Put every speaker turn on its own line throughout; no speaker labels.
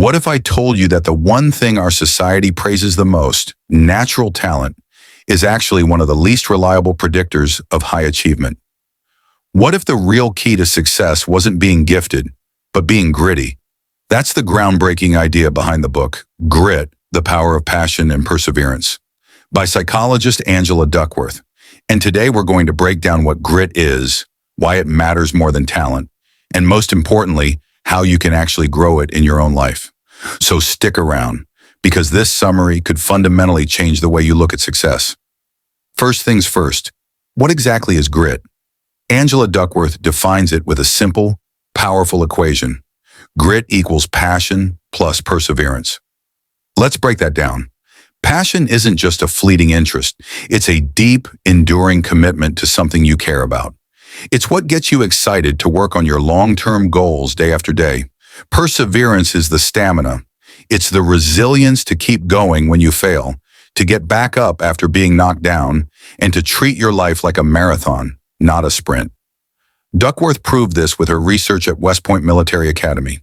What if I told you that the one thing our society praises the most, natural talent, is actually one of the least reliable predictors of high achievement? What if the real key to success wasn't being gifted, but being gritty? That's the groundbreaking idea behind the book, Grit, The Power of Passion and Perseverance, by psychologist Angela Duckworth. And today we're going to break down what grit is, why it matters more than talent, and most importantly, how you can actually grow it in your own life. So stick around, because this summary could fundamentally change the way you look at success. First things first, what exactly is grit? Angela Duckworth defines it with a simple, powerful equation. Grit equals passion plus perseverance. Let's break that down. Passion isn't just a fleeting interest. It's a deep, enduring commitment to something you care about. It's what gets you excited to work on your long-term goals day after day. Perseverance is the stamina. It's the resilience to keep going when you fail, to get back up after being knocked down, and to treat your life like a marathon, not a sprint. Duckworth proved this with her research at West Point Military Academy.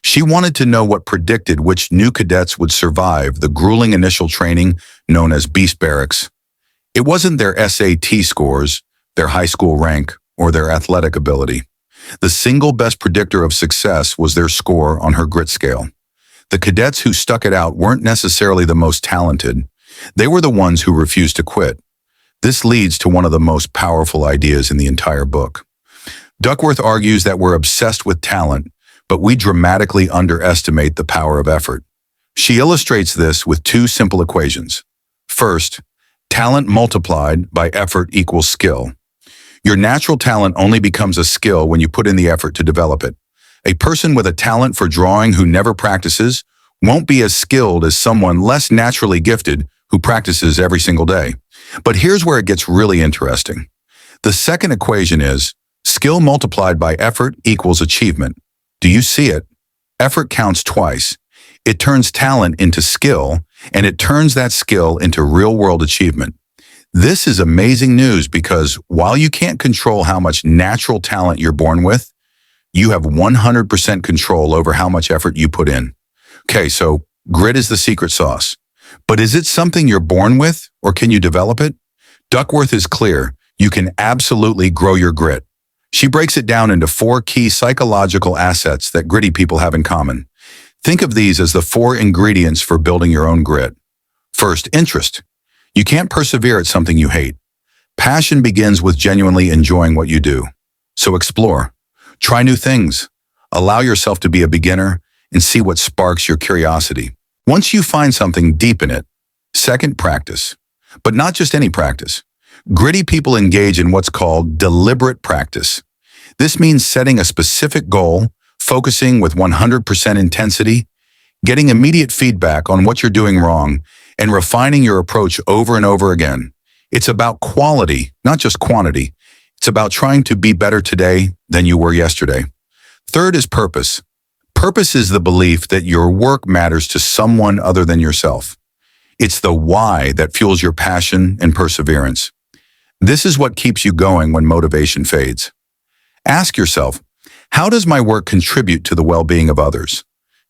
She wanted to know what predicted which new cadets would survive the grueling initial training known as Beast Barracks. It wasn't their SAT scores, their high school rank, or their athletic ability. The single best predictor of success was their score on her grit scale. The cadets who stuck it out weren't necessarily the most talented. They were the ones who refused to quit. This leads to one of the most powerful ideas in the entire book. Duckworth argues that we're obsessed with talent, but we dramatically underestimate the power of effort. She illustrates this with two simple equations. First, talent multiplied by effort equals skill. Your natural talent only becomes a skill when you put in the effort to develop it. A person with a talent for drawing who never practices won't be as skilled as someone less naturally gifted who practices every single day. But here's where it gets really interesting. The second equation is skill multiplied by effort equals achievement. Do you see it? Effort counts twice. It turns talent into skill, and it turns that skill into real-world achievement. This is amazing news because while you can't control how much natural talent you're born with, you have 100% control over how much effort you put in. Okay, so grit is the secret sauce. But is it something you're born with, or can you develop it? Duckworth is clear. You can absolutely grow your grit. She breaks it down into 4 key psychological assets that gritty people have in common. Think of these as the 4 ingredients for building your own grit. First, interest. You can't persevere at something you hate. Passion begins with genuinely enjoying what you do. So explore. Try new things. Allow yourself to be a beginner and see what sparks your curiosity. Once you find something, deepen it. Second, practice. But not just any practice. Gritty people engage in what's called deliberate practice. This means setting a specific goal, focusing with 100% intensity, getting immediate feedback on what you're doing wrong, and refining your approach over and over again. It's about quality, not just quantity. It's about trying to be better today than you were yesterday. Third is purpose. Purpose is the belief that your work matters to someone other than yourself. It's the why that fuels your passion and perseverance. This is what keeps you going when motivation fades. Ask yourself, how does my work contribute to the well-being of others?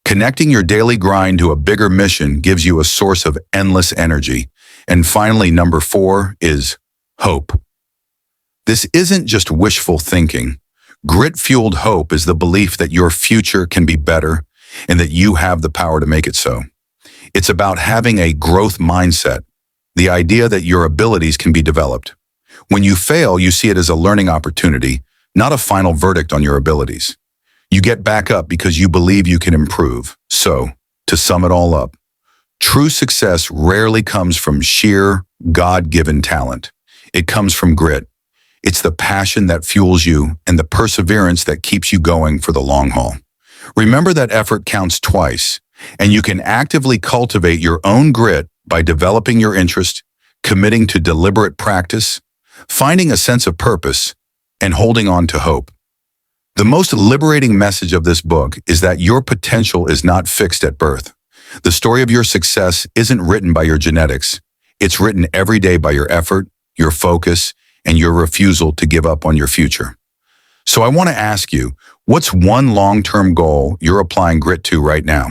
Connecting your daily grind to a bigger mission gives you a source of endless energy. And finally, number 4 is hope. This isn't just wishful thinking. Grit-fueled hope is the belief that your future can be better and that you have the power to make it so. It's about having a growth mindset, the idea that your abilities can be developed. When you fail, you see it as a learning opportunity, not a final verdict on your abilities. You get back up because you believe you can improve. So, to sum it all up, true success rarely comes from sheer, God-given talent. It comes from grit. It's the passion that fuels you and the perseverance that keeps you going for the long haul. Remember that effort counts twice, and you can actively cultivate your own grit by developing your interest, committing to deliberate practice, finding a sense of purpose, and holding on to hope. The most liberating message of this book is that your potential is not fixed at birth. The story of your success isn't written by your genetics. It's written every day by your effort, your focus, and your refusal to give up on your future. So I want to ask you, what's one long-term goal you're applying grit to right now?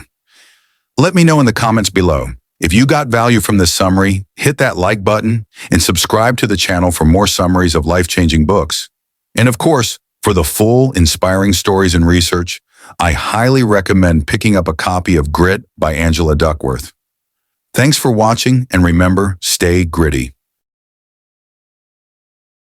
Let me know in the comments below. If you got value from this summary, hit that like button and subscribe to the channel for more summaries of life-changing books. And of course, for the full, inspiring stories and research, I highly recommend picking up a copy of Grit by Angela Duckworth. Thanks for watching, and remember, stay gritty.